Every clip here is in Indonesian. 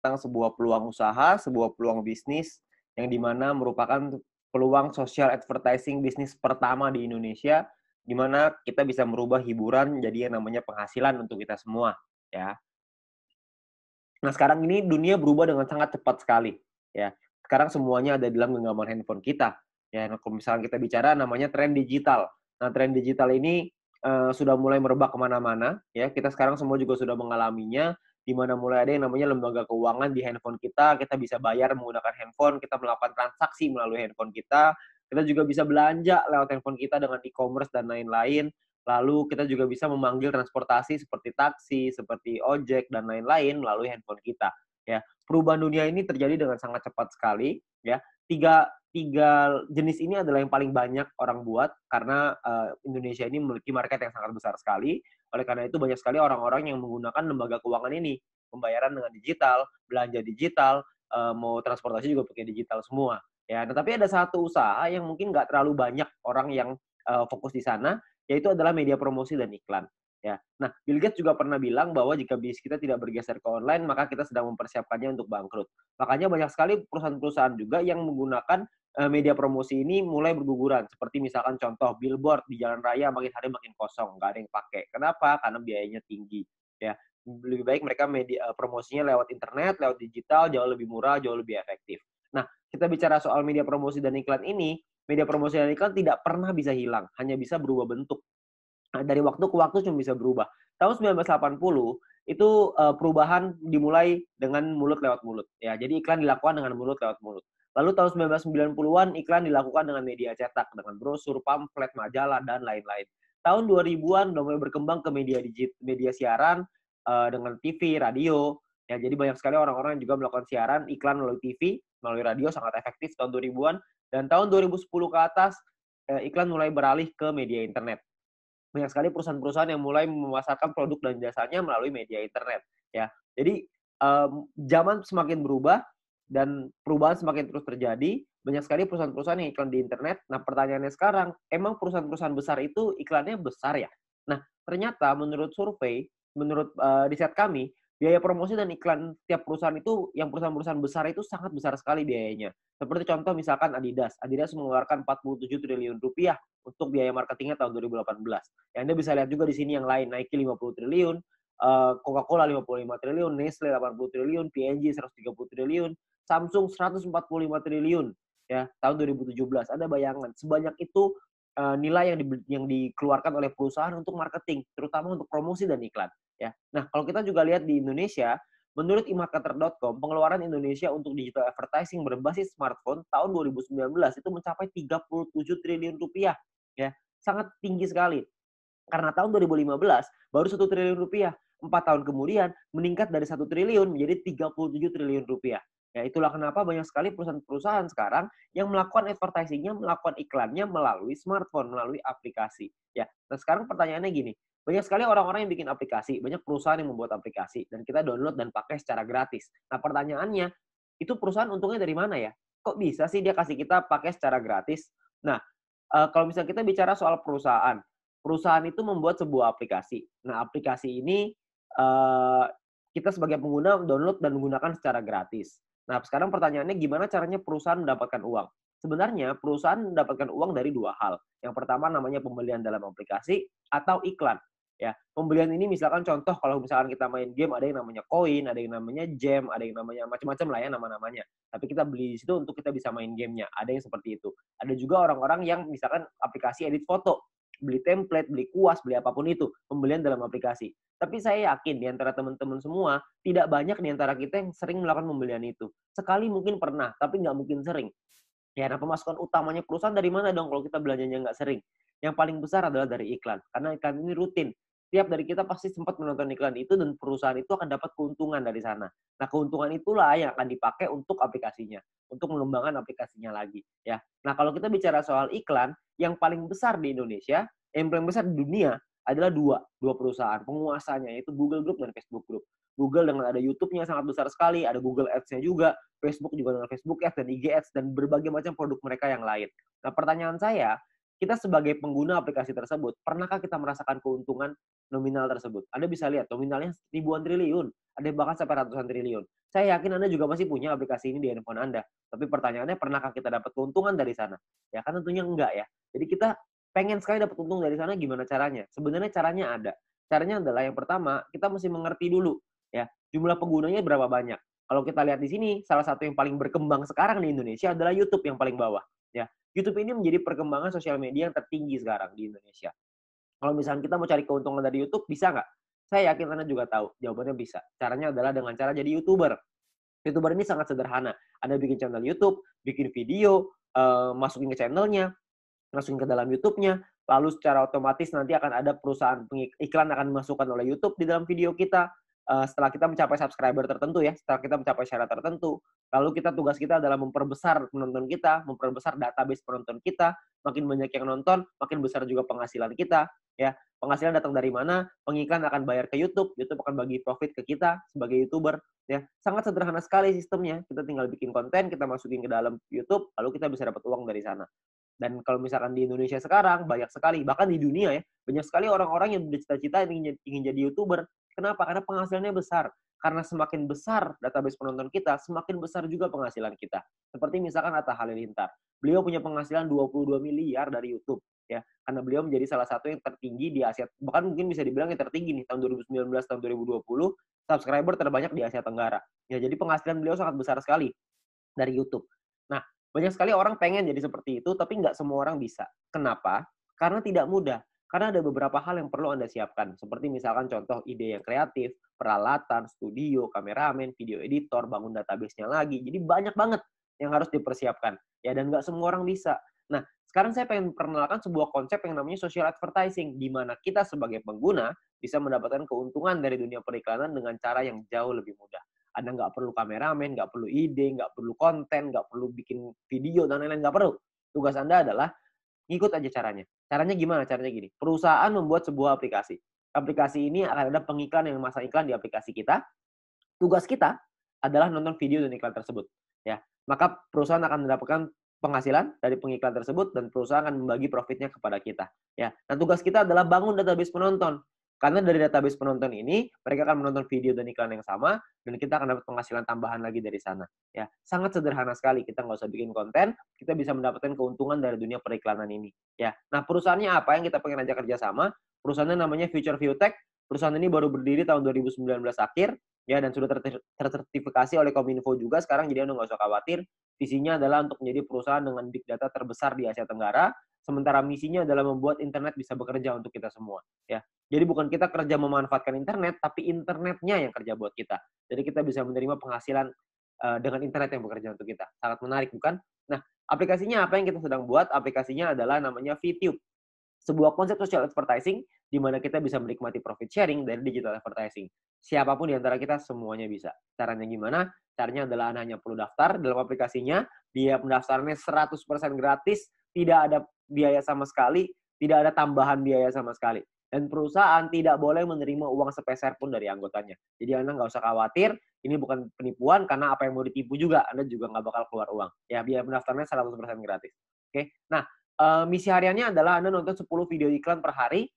tentang sebuah peluang usaha, sebuah peluang bisnis yang di mana merupakan peluang social advertising bisnis pertama di Indonesia, di mana kita bisa merubah hiburan jadi yang namanya penghasilan untuk kita semua, ya. Nah, sekarang ini dunia berubah dengan sangat cepat sekali, ya. Sekarang semuanya ada di dalam genggaman handphone kita, ya. Nah, kalau misalnya kita bicara namanya tren digital. Nah, tren digital ini, sudah mulai merebak kemana mana ya. Kita sekarang semua juga sudah mengalaminya, di mana mulai ada yang namanya lembaga keuangan di handphone kita bisa bayar menggunakan handphone, kita melakukan transaksi melalui handphone kita juga bisa belanja lewat handphone kita dengan e-commerce dan lain-lain. Lalu kita juga bisa memanggil transportasi seperti taksi, seperti ojek, dan lain-lain melalui handphone kita. Ya, perubahan dunia ini terjadi dengan sangat cepat sekali. Ya, tiga tiga jenis ini adalah yang paling banyak orang buat karena Indonesia ini memiliki market yang sangat besar sekali. Oleh karena itu banyak sekali orang-orang yang menggunakan lembaga keuangan ini, pembayaran dengan digital, belanja digital, mau transportasi juga pakai digital semua. Ya, tetapi ada satu usaha yang mungkin nggak terlalu banyak orang yang fokus di sana, yaitu adalah media promosi dan iklan. Ya. Nah, Bill Gates juga pernah bilang bahwa jika bisnis kita tidak bergeser ke online, maka kita sedang mempersiapkannya untuk bangkrut. Makanya banyak sekali perusahaan-perusahaan juga yang menggunakan media promosi ini mulai berguguran. Seperti misalkan contoh billboard di jalan raya makin hari makin kosong, nggak ada yang pakai. Kenapa? Karena biayanya tinggi. Ya, lebih baik mereka promosinya lewat internet, lewat digital, jauh lebih murah, jauh lebih efektif. Nah, kita bicara soal media promosi dan iklan ini, media promosi dan iklan tidak pernah bisa hilang, hanya bisa berubah bentuk. Nah, dari waktu ke waktu cuma bisa berubah. Tahun 1980 itu perubahan dimulai dengan mulut lewat mulut. Ya, jadi iklan dilakukan dengan mulut lewat mulut. Lalu tahun 1990-an iklan dilakukan dengan media cetak, dengan brosur, pamflet, majalah, dan lain-lain. Tahun 2000-an udah mulai berkembang ke media siaran dengan TV, radio. Ya, jadi banyak sekali orang-orang yang juga melakukan siaran iklan melalui TV, melalui radio sangat efektif tahun 2000-an. Dan tahun 2010 ke atas iklan mulai beralih ke media internet. Banyak sekali perusahaan-perusahaan yang mulai memasarkan produk dan jasanya melalui media internet, ya. Jadi, zaman semakin berubah dan perubahan semakin terus terjadi, banyak sekali perusahaan-perusahaan yang iklan di internet. Nah, pertanyaannya sekarang, emang perusahaan-perusahaan besar itu iklannya besar ya? Nah, ternyata menurut survei, menurut, riset kami, biaya promosi dan iklan tiap perusahaan itu, yang perusahaan-perusahaan besar itu sangat besar sekali biayanya. Seperti contoh misalkan Adidas. Adidas mengeluarkan 47 triliun rupiah untuk biaya marketingnya tahun 2018. Ya, Anda bisa lihat juga di sini yang lain, Nike 50 triliun, Coca-Cola 55 triliun, Nestle 80 triliun, P&G 130 triliun, Samsung 145 triliun ya tahun 2017. Ada bayangan sebanyak itu nilai yang dikeluarkan oleh perusahaan untuk marketing, terutama untuk promosi dan iklan ya. Nah, kalau kita juga lihat di Indonesia, menurut emarketer.com, pengeluaran Indonesia untuk digital advertising berbasis smartphone tahun 2019 itu mencapai 37 triliun rupiah ya. Sangat tinggi sekali. Karena tahun 2015 baru 1 triliun rupiah. 4 tahun kemudian meningkat dari 1 triliun menjadi 37 triliun rupiah. Ya, itulah kenapa banyak sekali perusahaan-perusahaan sekarang yang melakukan advertising-nya, melakukan iklannya melalui smartphone, melalui aplikasi. Ya, nah sekarang pertanyaannya gini, banyak sekali orang-orang yang bikin aplikasi, banyak perusahaan yang membuat aplikasi, dan kita download dan pakai secara gratis. Nah pertanyaannya, itu perusahaan untungnya dari mana ya? Kok bisa sih dia kasih kita pakai secara gratis? Nah, kalau misalnya kita bicara soal perusahaan, perusahaan itu membuat sebuah aplikasi. Nah, aplikasi ini, eee, kita sebagai pengguna download dan menggunakan secara gratis. Nah, sekarang pertanyaannya gimana caranya perusahaan mendapatkan uang? Sebenarnya perusahaan mendapatkan uang dari 2 hal. Yang pertama namanya pembelian dalam aplikasi atau iklan, ya. Pembelian ini misalkan contoh kalau misalkan kita main game ada yang namanya koin, ada yang namanya gem, ada yang namanya macam-macam lah ya nama-namanya. Tapi kita beli di situ untuk kita bisa main gamenya, ada yang seperti itu. Ada juga orang-orang yang misalkan aplikasi edit foto, beli template, beli kuas, beli apapun itu, pembelian dalam aplikasi. Tapi saya yakin di antara teman-teman semua, tidak banyak di antara kita yang sering melakukan pembelian itu. Sekali mungkin pernah, tapi nggak mungkin sering. Ya, nah pemasukan utamanya perusahaan dari mana dong kalau kita belanjanya nggak sering? Yang paling besar adalah dari iklan, karena iklan ini rutin. Tiap dari kita pasti sempat menonton iklan itu dan perusahaan itu akan dapat keuntungan dari sana. Nah, keuntungan itulah yang akan dipakai untuk aplikasinya, untuk mengembangkan aplikasinya lagi, ya. Nah, kalau kita bicara soal iklan, yang paling besar di Indonesia, yang paling besar di dunia adalah dua perusahaan penguasanya, yaitu Google Group dan Facebook Group. Google dengan ada YouTube-nya sangat besar sekali, ada Google Ads-nya juga, Facebook juga dengan Facebook Ads dan IG Ads dan berbagai macam produk mereka yang lain. Nah, pertanyaan saya, kita sebagai pengguna aplikasi tersebut, pernahkah kita merasakan keuntungan nominal tersebut? Anda bisa lihat nominalnya ribuan triliun. ada yang bahkan sampai ratusan triliun. Saya yakin Anda juga pasti punya aplikasi ini di handphone Anda. Tapi pertanyaannya, pernahkah kita dapat keuntungan dari sana? Ya kan tentunya enggak ya. Jadi kita pengen sekali dapat untung dari sana, gimana caranya? Sebenarnya caranya ada. Caranya adalah yang pertama, kita mesti mengerti dulu ya, jumlah penggunanya berapa banyak. Kalau kita lihat di sini, salah satu yang paling berkembang sekarang di Indonesia adalah YouTube yang paling bawah. Ya, YouTube ini menjadi perkembangan sosial media yang tertinggi sekarang di Indonesia. Kalau misalnya kita mau cari keuntungan dari YouTube, bisa nggak? Saya yakin Anda juga tahu, jawabannya bisa. Caranya adalah dengan cara jadi YouTuber. YouTuber ini sangat sederhana. Anda bikin channel YouTube, bikin video, masukin ke channelnya, masukin ke dalam YouTube-nya, lalu secara otomatis nanti akan ada perusahaan iklan akan dimasukkan oleh YouTube di dalam video kita. Setelah kita mencapai subscriber tertentu ya, setelah kita mencapai syarat tertentu, lalu tugas kita adalah memperbesar penonton kita, memperbesar database penonton kita, makin banyak yang nonton, makin besar juga penghasilan kita, ya. Penghasilan datang dari mana? Pengiklan akan bayar ke YouTube, YouTube akan bagi profit ke kita sebagai YouTuber, ya. Sangat sederhana sekali sistemnya. Kita tinggal bikin konten, kita masukin ke dalam YouTube, lalu kita bisa dapat uang dari sana. Dan kalau misalkan di Indonesia sekarang, banyak sekali, bahkan di dunia ya, banyak sekali orang-orang yang bercita-cita ingin jadi YouTuber. Kenapa? Karena penghasilannya besar. Karena semakin besar database penonton kita, semakin besar juga penghasilan kita. Seperti misalkan Atta Halilintar. Beliau punya penghasilan 22 miliar dari YouTube. Ya, karena beliau menjadi salah satu yang tertinggi di Asia, bahkan mungkin bisa dibilang yang tertinggi nih, tahun 2019, tahun 2020, subscriber terbanyak di Asia Tenggara. Ya, jadi penghasilan beliau sangat besar sekali dari YouTube. Nah, banyak sekali orang pengen jadi seperti itu, tapi nggak semua orang bisa. Kenapa? Karena tidak mudah. Karena ada beberapa hal yang perlu Anda siapkan. Seperti misalkan contoh ide yang kreatif, peralatan, studio, kameramen, video editor, bangun database-nya lagi. Jadi banyak banget yang harus dipersiapkan. Ya, dan nggak semua orang bisa. Nah, sekarang saya pengen perkenalkan sebuah konsep yang namanya social advertising, di mana kita sebagai pengguna bisa mendapatkan keuntungan dari dunia periklanan dengan cara yang jauh lebih mudah. Anda nggak perlu kameramen, nggak perlu ide, nggak perlu konten, nggak perlu bikin video, dan lain-lain, nggak perlu. Tugas Anda adalah ngikut aja caranya. Caranya gimana? Caranya gini, perusahaan membuat sebuah aplikasi. Aplikasi ini akan ada pengiklan yang memasang iklan di aplikasi kita. Tugas kita adalah nonton video dan iklan tersebut. Ya, maka perusahaan akan mendapatkan penghasilan dari pengiklan tersebut dan perusahaan akan membagi profitnya kepada kita. Ya, dan tugas kita adalah bangun database penonton. Karena dari database penonton ini, mereka akan menonton video dan iklan yang sama, dan kita akan dapat penghasilan tambahan lagi dari sana. Ya, sangat sederhana sekali. Kita nggak usah bikin konten, kita bisa mendapatkan keuntungan dari dunia periklanan ini. Ya, nah perusahaannya apa yang kita pengen ajak kerjasama? Perusahaannya namanya Future View Tech. Perusahaan ini baru berdiri tahun 2019 akhir, ya, dan sudah tersertifikasi oleh Kominfo juga sekarang, jadi Anda nggak usah khawatir. Visinya adalah untuk menjadi perusahaan dengan big data terbesar di Asia Tenggara, sementara misinya adalah membuat internet bisa bekerja untuk kita semua. Ya, jadi bukan kita kerja memanfaatkan internet, tapi internetnya yang kerja buat kita. Jadi kita bisa menerima penghasilan dengan internet yang bekerja untuk kita. Sangat menarik, bukan? Nah, aplikasinya apa yang kita sedang buat? Aplikasinya adalah namanya VTube. Sebuah konsep social advertising di mana kita bisa menikmati profit sharing dari digital advertising. Siapapun di antara kita semuanya bisa. Caranya gimana? Caranya adalah Anda hanya perlu daftar dalam aplikasinya, biaya pendaftarannya 100% gratis, tidak ada biaya sama sekali, tidak ada tambahan biaya sama sekali. Dan perusahaan tidak boleh menerima uang sepeser pun dari anggotanya. Jadi Anda nggak usah khawatir, ini bukan penipuan, karena apa yang mau ditipu juga, Anda juga nggak bakal keluar uang. Ya, biaya pendaftarannya 100% gratis. Oke, nah, misi hariannya adalah Anda nonton 10 video iklan per hari.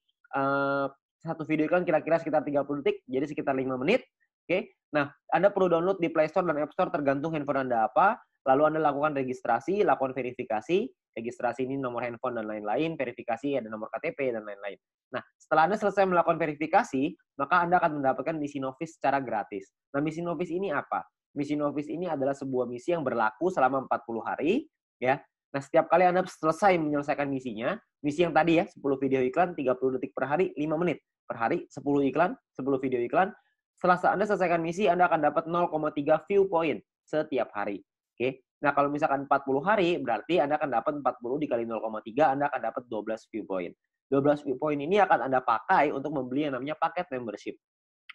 Satu video iklan kira-kira sekitar 30 detik, jadi sekitar 5 menit. Oke. Nah, Anda perlu download di Play Store dan App Store tergantung handphone Anda apa. Lalu Anda lakukan registrasi, lakukan verifikasi. Registrasi ini nomor handphone dan lain-lain, verifikasi ada nomor KTP dan lain-lain. Nah, setelah Anda selesai melakukan verifikasi, maka Anda akan mendapatkan misi novis secara gratis. Nah, misi novis ini apa? Misi novis ini adalah sebuah misi yang berlaku selama 40 hari, ya. Nah, setiap kali Anda selesai menyelesaikan misinya, misi yang tadi ya, 10 video iklan, 30 detik per hari, 5 menit per hari, 10 iklan, 10 video iklan. Setelah Anda selesaikan misi, Anda akan dapat 0,3 view point setiap hari. Oke. Nah, kalau misalkan 40 hari, berarti Anda akan dapat 40 dikali 0,3, Anda akan dapat 12 view point. 12 view point ini akan Anda pakai untuk membeli yang namanya paket membership.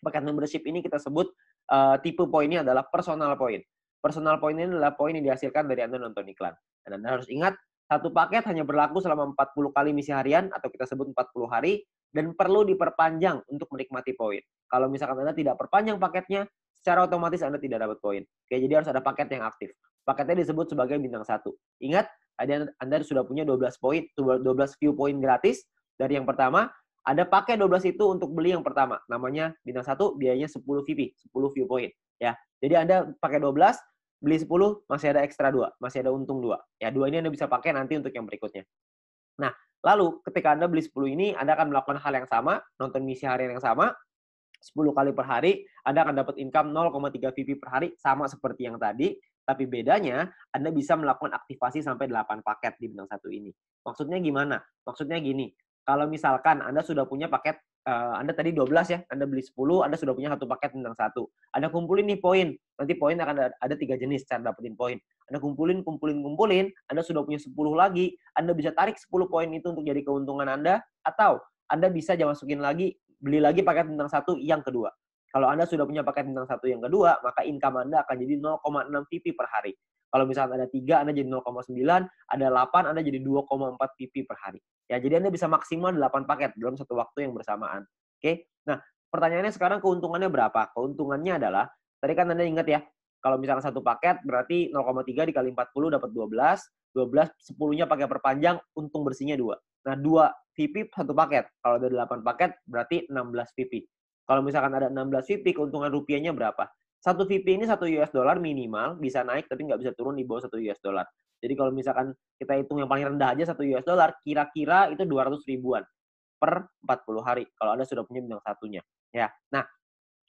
Paket membership ini kita sebut tipe poinnya adalah personal point. Personal point ini adalah poin yang dihasilkan dari Anda nonton iklan. Dan Anda harus ingat, satu paket hanya berlaku selama 40 kali misi harian, atau kita sebut 40 hari, dan perlu diperpanjang untuk menikmati poin. Kalau misalkan Anda tidak perpanjang paketnya, secara otomatis Anda tidak dapat poin. Oke, jadi harus ada paket yang aktif. Paketnya disebut sebagai bintang 1. Ingat, Anda sudah punya 12 poin, 12 view point gratis. Dari yang pertama, Anda pakai 12 itu untuk beli yang pertama, namanya bintang 1 biayanya 10 VP, 10 viewpoint ya. Jadi Anda pakai 12, beli 10 masih ada ekstra 2, masih ada untung 2. Ya, 2 ini Anda bisa pakai nanti untuk yang berikutnya. Nah, lalu ketika Anda beli 10 ini, Anda akan melakukan hal yang sama, nonton misi harian yang sama, 10 kali per hari, Anda akan dapat income 0,3 VP per hari, sama seperti yang tadi, tapi bedanya Anda bisa melakukan aktivasi sampai 8 paket di bintang 1 ini. Maksudnya gimana? Maksudnya gini, kalau misalkan Anda sudah punya paket, Anda tadi 12 ya, Anda beli 10, Anda sudah punya 1 paket bintang 1. Anda kumpulin nih poin, nanti poin akan ada 3 jenis cara dapetin poin. Anda kumpulin, Anda sudah punya 10 lagi, Anda bisa tarik 10 poin itu untuk jadi keuntungan Anda, atau Anda bisa masukin lagi, beli lagi paket bintang 1 yang kedua. Kalau Anda sudah punya paket bintang 1 yang kedua, maka income Anda akan jadi 0,6 VP per hari. Kalau misalnya ada 3, Anda jadi 0,9, ada 8, Anda jadi 2,4 VP per hari. Ya, jadi Anda bisa maksimal 8 paket dalam satu waktu yang bersamaan. Oke? Nah, pertanyaannya sekarang keuntungannya berapa? Keuntungannya adalah, tadi kan Anda ingat ya, kalau misalnya satu paket berarti 0,3 dikali 40 dapat 12, 12 10-nya pakai perpanjang, untung bersihnya 2. Nah, 2 VP satu paket. Kalau ada 8 paket berarti 16 VP. Kalau misalkan ada 16 VP, keuntungan rupiahnya berapa? Satu VP ini 1 US dollar minimal, bisa naik tapi nggak bisa turun di bawah 1 US dollar. Jadi kalau misalkan kita hitung yang paling rendah aja 1 US dollar, kira-kira itu 200 ribuan per 40 hari. Kalau Anda sudah punya bintang satunya. Ya. Nah,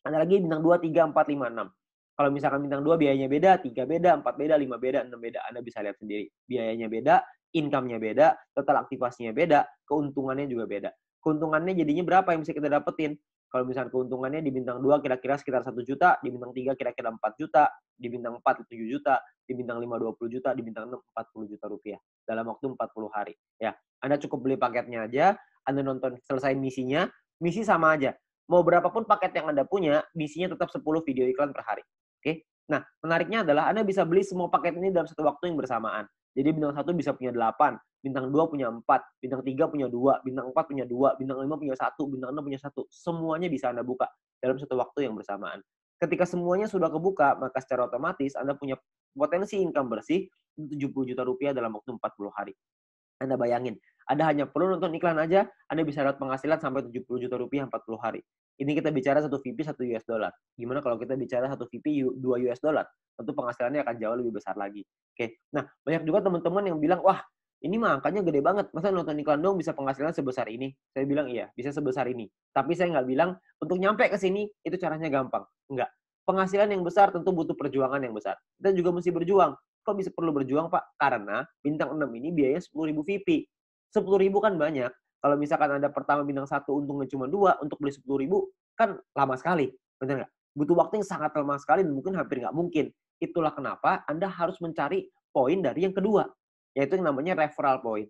ada lagi bintang 2, 3, 4, 5, 6. Kalau misalkan bintang 2 biayanya beda, 3 beda, 4 beda, 5 beda, 6 beda. Anda bisa lihat sendiri. Biayanya beda, income-nya beda, total aktivasinya beda, keuntungannya juga beda. Keuntungannya jadinya berapa yang bisa kita dapetin? Kalau misalkan keuntungannya di bintang 2 kira-kira sekitar 1 juta, di bintang 3 kira-kira 4 juta, di bintang 4 7 juta, di bintang 5 20 juta, di bintang 6 40 juta rupiah dalam waktu 40 hari. Ya, Anda cukup beli paketnya aja, Anda nonton selesai misinya, misi sama aja. Mau berapapun paket yang Anda punya, misinya tetap 10 video iklan per hari. Oke? Nah, menariknya adalah Anda bisa beli semua paket ini dalam satu waktu yang bersamaan. Jadi bintang 1 bisa punya 8, bintang 2 punya 4, bintang 3 punya 2, bintang 4 punya 2, bintang 5 punya 1, bintang 6 punya 1. Semuanya bisa Anda buka dalam satu waktu yang bersamaan. Ketika semuanya sudah kebuka, maka secara otomatis Anda punya potensi income bersih 70 juta rupiah dalam waktu 40 hari. Anda bayangin, Anda hanya perlu nonton iklan aja, Anda bisa dapat penghasilan sampai 70 juta rupiah 40 hari. Ini kita bicara 1 VP 1 US dollar. Gimana kalau kita bicara 1 VP 2 US dollar? Tentu penghasilannya akan jauh lebih besar lagi. Oke. Nah, banyak juga teman-teman yang bilang, wah, ini mah angkanya gede banget. Masa nonton iklan dong bisa penghasilan sebesar ini? Saya bilang iya, bisa sebesar ini. Tapi saya nggak bilang untuk nyampe ke sini itu caranya gampang. Enggak. Penghasilan yang besar tentu butuh perjuangan yang besar. Kita juga mesti berjuang. Kok bisa perlu berjuang, Pak? Karena bintang 6 ini biayanya 10.000 VP. 10.000 kan banyak. Kalau misalkan Anda pertama bintang 1 untungnya cuma 2, untuk beli 10.000 kan lama sekali. Benar nggak? Butuh waktu yang sangat lama sekali dan mungkin hampir nggak mungkin. Itulah kenapa Anda harus mencari poin dari yang kedua, yaitu yang namanya referral point.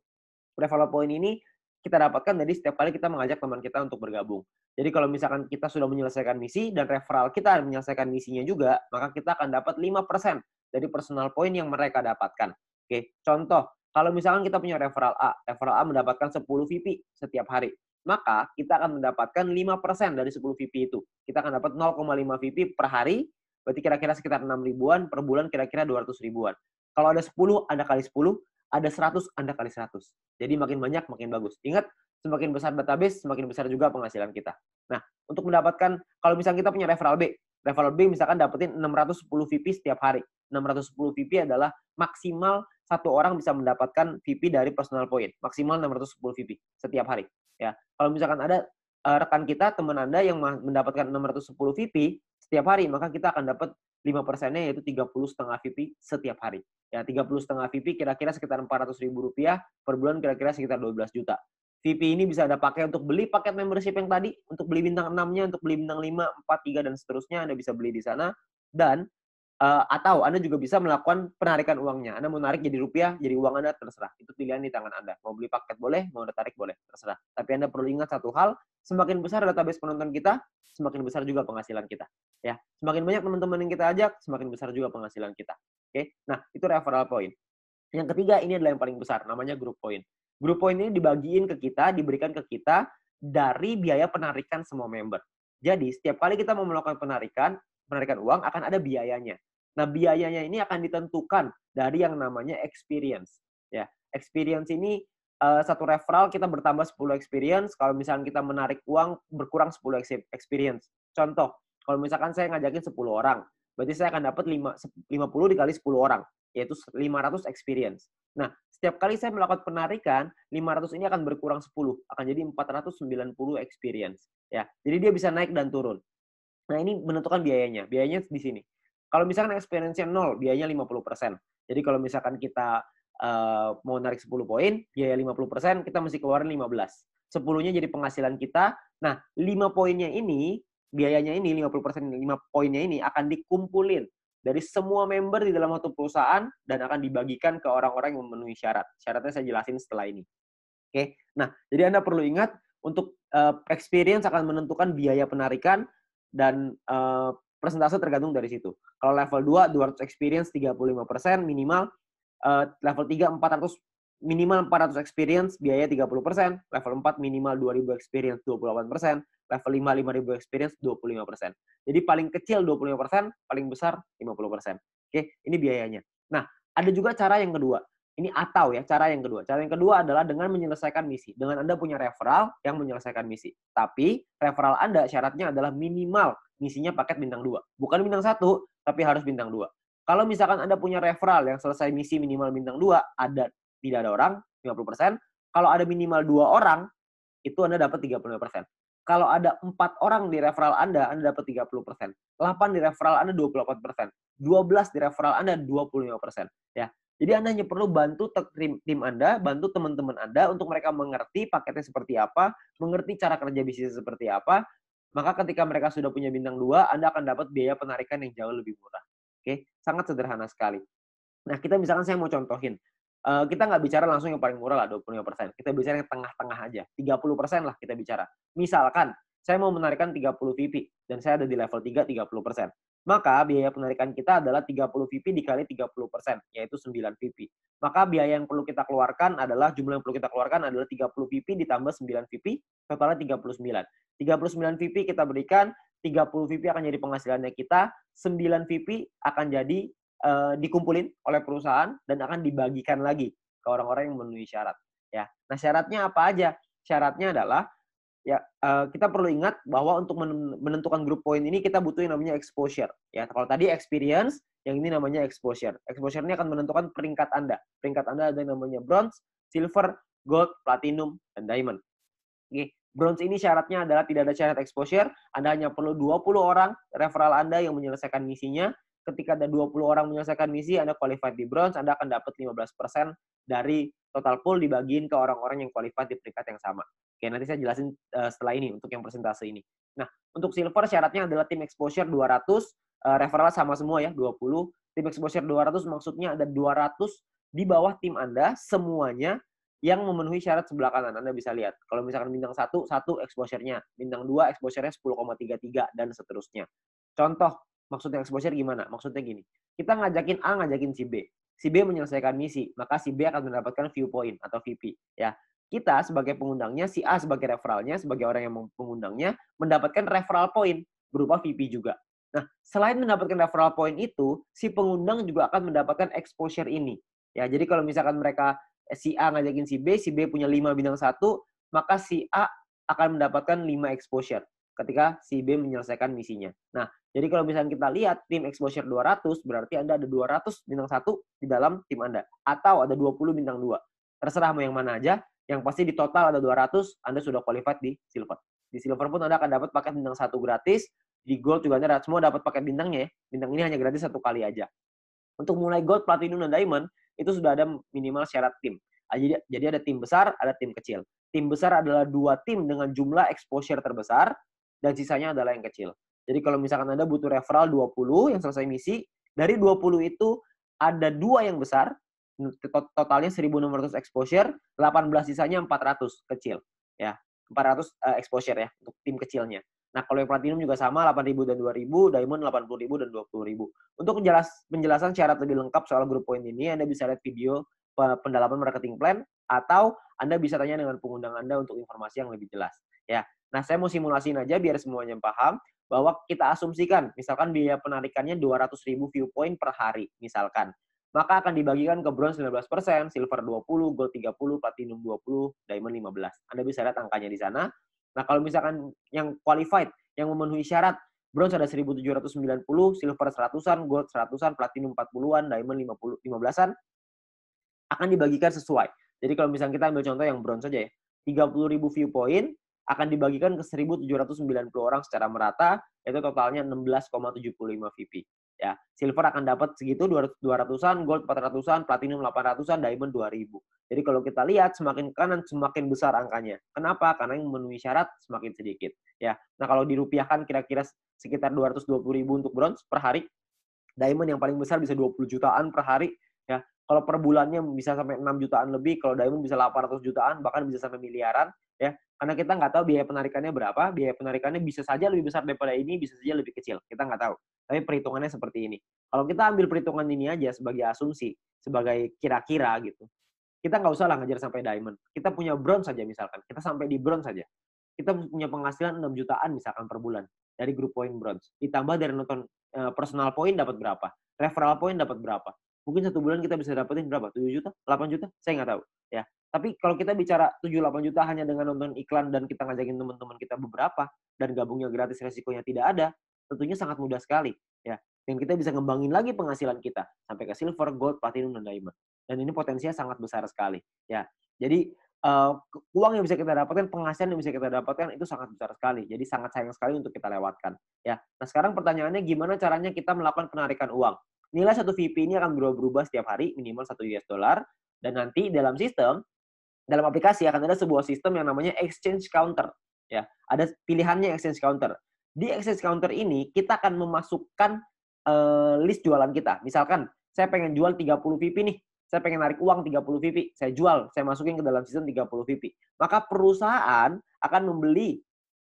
Referral point ini kita dapatkan dari setiap kali kita mengajak teman kita untuk bergabung. Jadi kalau misalkan kita sudah menyelesaikan misi dan referral kita menyelesaikan misinya juga, maka kita akan dapat 5% dari personal point yang mereka dapatkan. Oke, contoh, kalau misalkan kita punya referral A mendapatkan 10 VP setiap hari, maka kita akan mendapatkan 5% dari 10 VP itu. Kita akan dapat 0,5 VP per hari, berarti kira-kira sekitar 6 ribuan, per bulan kira-kira 200 ribuan. Kalau ada 10, Anda kali 10, ada 100, Anda kali 100. Jadi makin banyak, makin bagus. Ingat, semakin besar database, semakin besar juga penghasilan kita. Nah, untuk mendapatkan, kalau misalnya kita punya referral B misalkan dapetin 610 VP setiap hari. 610 VP adalah maksimal satu orang bisa mendapatkan VP dari personal point. Maksimal 610 VP setiap hari. Ya, kalau misalkan ada rekan kita, teman Anda yang mendapatkan 610 VP setiap hari, maka kita akan dapat 5%-nya yaitu 30,5 VP setiap hari. Ya, 30,5 VP kira-kira sekitar 400 ribu rupiah, per bulan kira-kira sekitar 12 juta. VP ini bisa Anda pakai untuk beli paket membership yang tadi, untuk beli bintang 6-nya, untuk beli bintang 5, 4, 3, dan seterusnya, Anda bisa beli di sana. Dan atau Anda juga bisa melakukan penarikan uangnya. Anda mau narik jadi rupiah, jadi uang Anda, terserah. Itu pilihan di tangan Anda. Mau beli paket boleh, mau Anda tarik boleh, terserah. Tapi Anda perlu ingat satu hal, semakin besar database penonton kita, semakin besar juga penghasilan kita. Ya, semakin banyak teman-teman yang kita ajak, semakin besar juga penghasilan kita. Oke, nah itu referral point. Yang ketiga ini adalah yang paling besar, namanya group point. Group point ini dibagiin ke kita, diberikan ke kita dari biaya penarikan semua member. Jadi setiap kali kita mau melakukan penarikan uang akan ada biayanya. Nah, biayanya ini akan ditentukan dari yang namanya experience. Ya, experience ini satu referral kita bertambah 10 experience, kalau misalkan kita menarik uang berkurang 10 experience. Contoh, kalau misalkan saya ngajakin 10 orang, berarti saya akan dapat 50 dikali 10 orang, yaitu 500 experience. Nah, setiap kali saya melakukan penarikan, 500 ini akan berkurang 10, akan jadi 490 experience. Ya, jadi dia bisa naik dan turun. Nah, ini menentukan biayanya. Biayanya di sini. Kalau misalkan experience-nya 0, biayanya 50%. Jadi kalau misalkan kita mau narik 10 poin, biaya 50%, kita mesti keluarin 15. 10-nya jadi penghasilan kita. Nah, 5 poinnya ini, biayanya ini, 50%, 5 poinnya ini akan dikumpulin dari semua member di dalam satu perusahaan dan akan dibagikan ke orang-orang yang memenuhi syarat. Syaratnya saya jelasin setelah ini. Oke. Nah, jadi Anda perlu ingat untuk experience akan menentukan biaya penarikan dan persentase tergantung dari situ. Kalau level 2, 200 experience 35% minimal. Level 3, 400 minimal 400 experience, biaya 30%. Level 4 minimal 2000 experience 28%. Level 5, 5000 experience 25%. Jadi paling kecil 25%, paling besar 50%. Oke, ini biayanya. Nah, ada juga cara yang kedua. Ini atau ya, cara yang kedua. Cara yang kedua adalah dengan menyelesaikan misi. Dengan Anda punya referral yang menyelesaikan misi. Tapi referral Anda syaratnya adalah minimal misinya paket bintang 2. Bukan bintang 1, tapi harus bintang 2. Kalau misalkan Anda punya referral yang selesai misi minimal bintang 2, tidak ada orang, 50%. Kalau ada minimal 2 orang, itu Anda dapat 35%. Kalau ada 4 orang di referral Anda dapat 30%. 8 di referral Anda 28%. 12 di referral Anda 25%. Ya. Jadi Anda hanya perlu bantu tim Anda, bantu teman-teman Anda untuk mereka mengerti paketnya seperti apa, mengerti cara kerja bisnis seperti apa. Maka ketika mereka sudah punya bintang 2, Anda akan dapat biaya penarikan yang jauh lebih murah. Oke, sangat sederhana sekali. Nah, kita misalkan saya mau contohin. Kita nggak bicara langsung yang paling murah lah, 25%. Kita bicara yang tengah-tengah aja. 30% lah kita bicara. Misalkan, saya mau menarikan 30 VP, dan saya ada di level 3, 30%. Maka biaya penarikan kita adalah 30 VP dikali 30%, yaitu 9 VP. Maka biaya yang perlu kita keluarkan adalah, jumlah yang perlu kita keluarkan adalah 30 VP ditambah 9 VP, totalnya 39. 39 VP kita berikan, 30 VP akan jadi penghasilannya kita, 9 VP akan jadi dikumpulin oleh perusahaan dan akan dibagikan lagi ke orang-orang yang memenuhi syarat. Ya, nah syaratnya apa aja? Syaratnya adalah ya kita perlu ingat bahwa untuk menentukan grup poin ini kita butuh yang namanya exposure. Ya, kalau tadi experience, yang ini namanya exposure. Exposure ini akan menentukan peringkat Anda. Peringkat Anda ada yang namanya bronze, silver, gold, platinum, dan diamond. Oke. Bronze ini syaratnya adalah tidak ada syarat exposure. Anda hanya perlu 20 orang referral Anda yang menyelesaikan misinya. Ketika ada 20 orang menyelesaikan misi, Anda qualified di bronze, Anda akan dapat 15% dari total pool dibagiin ke orang-orang yang qualified di peringkat yang sama. Oke, nanti saya jelasin setelah ini untuk yang persentase ini. Nah, untuk silver syaratnya adalah tim exposure 200, referral sama semua ya, 20. Tim exposure 200 maksudnya ada 200 di bawah tim Anda semuanya yang memenuhi syarat sebelah kanan. Anda bisa lihat. Kalau misalkan bintang 1 exposure-nya. Bintang 2 exposure-nya 10,33 dan seterusnya. Contoh, maksudnya exposure gimana? Maksudnya gini. Kita ngajakin A, ngajakin si B. Si B menyelesaikan misi, maka si B akan mendapatkan viewpoint atau VP. Ya. Kita sebagai pengundangnya, si A sebagai referralnya, sebagai orang yang mengundangnya, mendapatkan referral point berupa VP juga. Nah, selain mendapatkan referral point itu, si pengundang juga akan mendapatkan exposure ini. Ya, jadi kalau misalkan mereka si A ngajakin si B punya 5 bintang 1, maka si A akan mendapatkan 5 exposure ketika si B menyelesaikan misinya. Nah, jadi kalau misalnya kita lihat tim exposure 200, berarti Anda ada 200 bintang 1 di dalam tim Anda. Atau ada 20 bintang 2. Terserah mau yang mana aja, yang pasti di total ada 200, Anda sudah qualified di silver. Di silver pun Anda akan dapat paket bintang 1 gratis, di gold juga Anda semua dapat paket bintangnya ya. Bintang ini hanya gratis 1 kali aja. Untuk mulai gold, platinum, dan diamond, itu sudah ada minimal syarat tim. Jadi ada tim besar, ada tim kecil. Tim besar adalah 2 tim dengan jumlah exposure terbesar, dan sisanya adalah yang kecil. Jadi kalau misalkan Anda butuh referral 20 yang selesai misi, dari 20 itu ada 2 yang besar, totalnya 1.600 exposure, 18 sisanya 400 kecil. Ya, 400 exposure ya, untuk tim kecilnya. Nah, kalau yang platinum juga sama, 8.000 dan 2.000, diamond 80.000 dan 20.000. Untuk penjelasan syarat lebih lengkap soal grup poin ini, Anda bisa lihat video pendalaman marketing plan, atau Anda bisa tanya dengan pengundang Anda untuk informasi yang lebih jelas. Ya. Nah, saya mau simulasiin aja biar semuanya paham, bahwa kita asumsikan, misalkan biaya penarikannya 200.000 viewpoint per hari, misalkan. maka akan dibagikan ke bronze 19%, silver 20, gold 30, platinum 20, diamond 15. Anda bisa lihat angkanya di sana. Nah, kalau misalkan yang qualified, yang memenuhi syarat, bronze ada 1.790, silver 100-an, gold 100-an, platinum 40-an, diamond 15-an, akan dibagikan sesuai. Jadi kalau misalnya kita ambil contoh yang bronze saja ya, 30.000 viewpoint akan dibagikan ke 1.790 orang secara merata, itu totalnya 16,75 VP. Ya, silver akan dapat segitu 200-an, gold 400-an, platinum 800-an, diamond 2.000. Jadi kalau kita lihat semakin kanan semakin besar angkanya. Kenapa? Karena yang memenuhi syarat semakin sedikit. Ya, nah kalau dirupiahkan kira-kira sekitar 220.000 untuk bronze per hari. Diamond yang paling besar bisa 20 jutaan per hari. Ya, kalau per bulannya bisa sampai 6 jutaan lebih, kalau diamond bisa 800 jutaan, bahkan bisa sampai miliaran. Ya, karena kita nggak tahu biaya penarikannya berapa. Biaya penarikannya bisa saja lebih besar daripada ini, bisa saja lebih kecil. Kita nggak tahu. Tapi perhitungannya seperti ini. Kalau kita ambil perhitungan ini aja sebagai asumsi, sebagai kira-kira gitu, kita nggak usah lah ngejar sampai diamond. Kita punya bronze saja misalkan. Kita sampai di bronze saja. Kita punya penghasilan 6 jutaan misalkan per bulan dari grup poin bronze. Ditambah dari nonton personal point dapat berapa? Referral point dapat berapa? Mungkin satu bulan kita bisa dapetin berapa? 7 juta? 8 juta? Saya nggak tahu. Ya. Tapi kalau kita bicara 7-8 juta hanya dengan nonton iklan dan kita ngajakin teman-teman kita beberapa dan gabungnya gratis resikonya tidak ada, tentunya sangat mudah sekali. Ya. Dan kita bisa ngembangin lagi penghasilan kita sampai ke silver, gold, platinum, dan diamond. Dan ini potensinya sangat besar sekali. Ya. Jadi uang yang bisa kita dapatkan, penghasilan yang bisa kita dapatkan itu sangat besar sekali. Jadi sangat sayang sekali untuk kita lewatkan. Ya. Nah sekarang pertanyaannya gimana caranya kita melakukan penarikan uang? Nilai satu VP ini akan berubah-ubah setiap hari, minimal $1. Dan nanti dalam sistem, dalam aplikasi akan ada sebuah sistem yang namanya exchange counter. Ya, ada pilihannya exchange counter. Di exchange counter ini kita akan memasukkan list jualan kita. Misalkan saya pengen jual 30 VP nih. Saya pengen narik uang 30 VP. Saya jual, saya masukin ke dalam sistem 30 VP. Maka perusahaan akan membeli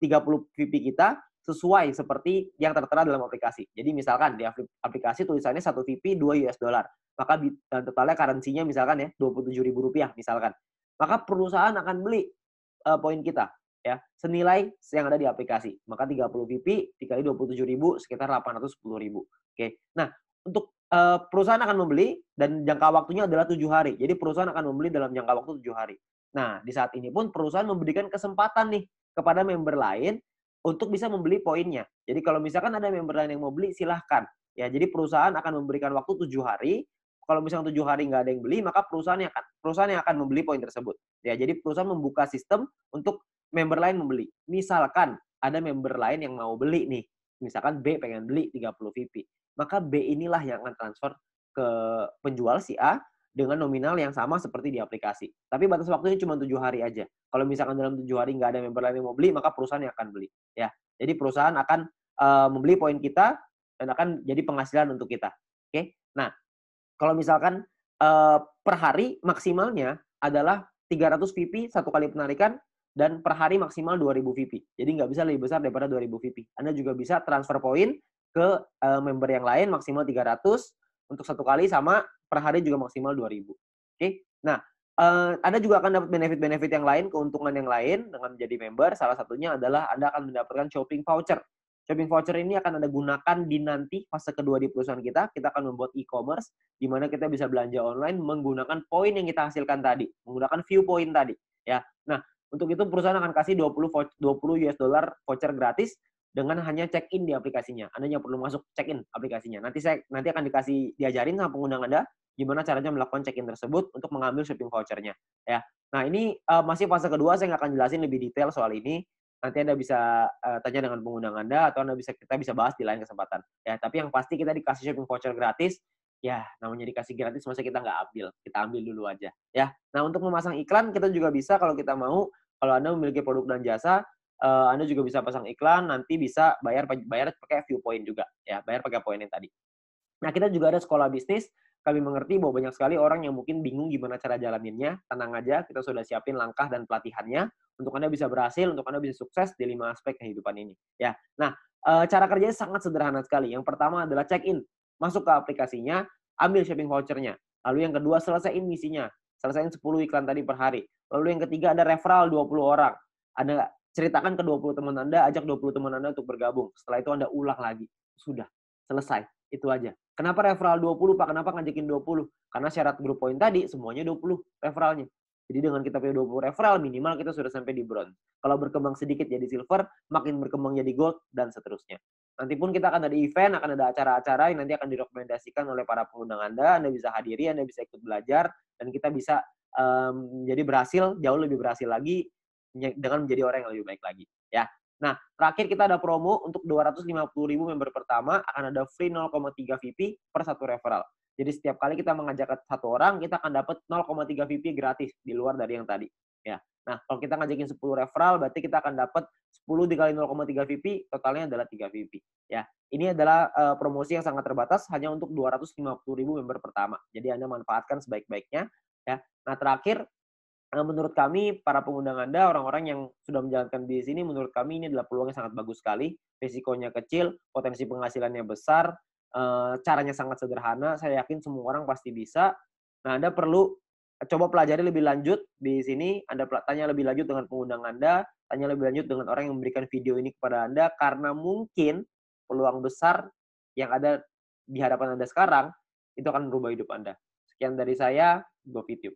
30 VP kita sesuai seperti yang tertera dalam aplikasi. Jadi misalkan di aplikasi tulisannya 1 VP 2 US dollar. Maka totalnya currency-nya misalkan ya Rp27.000 misalkan. Maka perusahaan akan beli poin kita ya senilai yang ada di aplikasi. Maka 30 VP dikali 27.000 sekitar 810.000. Oke. Nah, untuk perusahaan akan membeli dan jangka waktunya adalah 7 hari. Jadi perusahaan akan membeli dalam jangka waktu 7 hari. Nah, di saat ini pun perusahaan memberikan kesempatan nih kepada member lain untuk bisa membeli poinnya. Jadi kalau misalkan ada member lain yang mau beli, silahkan. Ya, jadi perusahaan akan memberikan waktu 7 hari. Kalau misalnya 7 hari nggak ada yang beli, maka perusahaan yang akan membeli poin tersebut. Ya, jadi perusahaan membuka sistem untuk member lain membeli. Misalkan ada member lain yang mau beli nih. Misalkan B pengen beli 30 VP. Maka B inilah yang akan transfer ke penjual si A dengan nominal yang sama seperti di aplikasi. Tapi batas waktunya cuma 7 hari aja. Kalau misalkan dalam 7 hari nggak ada member lain yang mau beli, maka perusahaan yang akan beli. Ya, jadi perusahaan akan membeli poin kita dan akan jadi penghasilan untuk kita. Oke, nah kalau misalkan per hari maksimalnya adalah 300 VP satu kali penarikan dan per hari maksimal 2.000 VP. Jadi nggak bisa lebih besar daripada 2.000 VP. Anda juga bisa transfer poin ke member yang lain maksimal 300 untuk satu kali sama per hari juga maksimal 2.000. Oke. Nah, Anda juga akan dapat benefit-benefit yang lain, keuntungan yang lain dengan menjadi member. Salah satunya adalah Anda akan mendapatkan shopping voucher. Shopping voucher ini akan Anda gunakan di nanti fase kedua di perusahaan kita. Kita akan membuat e-commerce di mana kita bisa belanja online menggunakan poin yang kita hasilkan tadi, menggunakan view point tadi, ya. Nah, untuk itu perusahaan akan kasih 20 US dollar voucher gratis dengan hanya check-in di aplikasinya. Anda hanya perlu masuk check-in aplikasinya. Nanti akan diajarin sama pengguna Anda gimana caranya melakukan check-in tersebut untuk mengambil shopping vouchernya, ya. Nah, ini masih fase kedua, saya nggak akan jelasin lebih detail soal ini. Nanti Anda bisa tanya dengan pengguna Anda atau kita bisa bahas di lain kesempatan. Ya, tapi yang pasti kita dikasih shopping voucher gratis. Ya, namanya dikasih gratis masa kita nggak ambil. Kita ambil dulu aja. Ya. Nah, untuk memasang iklan kita juga bisa kalau kita mau. Kalau Anda memiliki produk dan jasa, Anda juga bisa pasang iklan, nanti bisa bayar pakai view point juga. Ya, bayar pakai poin yang tadi. Nah, kita juga ada sekolah bisnis. Kami mengerti bahwa banyak sekali orang yang mungkin bingung gimana cara jalaninnya. Tenang aja, kita sudah siapin langkah dan pelatihannya untuk Anda bisa berhasil, untuk Anda bisa sukses di 5 aspek kehidupan ini. Ya. Nah, cara kerjanya sangat sederhana sekali. Yang pertama adalah check-in. Masuk ke aplikasinya, ambil shopping vouchernya. Lalu yang kedua, selesaiin misinya. Selesaiin 10 iklan tadi per hari. Lalu yang ketiga ada referral 20 orang. Anda ceritakan ke 20 teman Anda, ajak 20 teman Anda untuk bergabung. Setelah itu Anda ulang lagi. Sudah. Selesai, itu aja. Kenapa referral 20 Pak? Kenapa ngajakin 20? Karena syarat grup poin tadi semuanya 20 referralnya. Jadi dengan kita punya 20 referral, minimal kita sudah sampai di bronze. Kalau berkembang sedikit jadi silver, makin berkembang jadi gold, dan seterusnya. Nanti pun kita akan ada event, akan ada acara-acara yang nanti akan direkomendasikan oleh para pengundang Anda bisa hadiri, Anda bisa ikut belajar, dan kita bisa jadi berhasil, jauh lebih berhasil lagi dengan menjadi orang yang lebih baik lagi. Ya. Nah, terakhir kita ada promo untuk 250.000 member pertama, akan ada free 0,3 VP per satu referral. Jadi setiap kali kita mengajak satu orang, kita akan dapat 0,3 VP gratis di luar dari yang tadi. Ya. Nah, kalau kita ngajakin 10 referral, berarti kita akan dapat 10 dikali 0,3 VP, totalnya adalah 3 VP. Ya. Ini adalah promosi yang sangat terbatas, hanya untuk 250.000 member pertama. Jadi Anda manfaatkan sebaik-baiknya. Ya. Nah, terakhir, menurut kami, para pengundang Anda, orang-orang yang sudah menjalankan bisnis ini, menurut kami ini adalah peluang yang sangat bagus sekali. Risikonya kecil, potensi penghasilannya besar, caranya sangat sederhana. Saya yakin semua orang pasti bisa. Nah, Anda perlu coba pelajari lebih lanjut di sini. Anda tanya lebih lanjut dengan pengundang Anda, tanya lebih lanjut dengan orang yang memberikan video ini kepada Anda, karena mungkin peluang besar yang ada di hadapan Anda sekarang, itu akan merubah hidup Anda. Sekian dari saya, Go Video.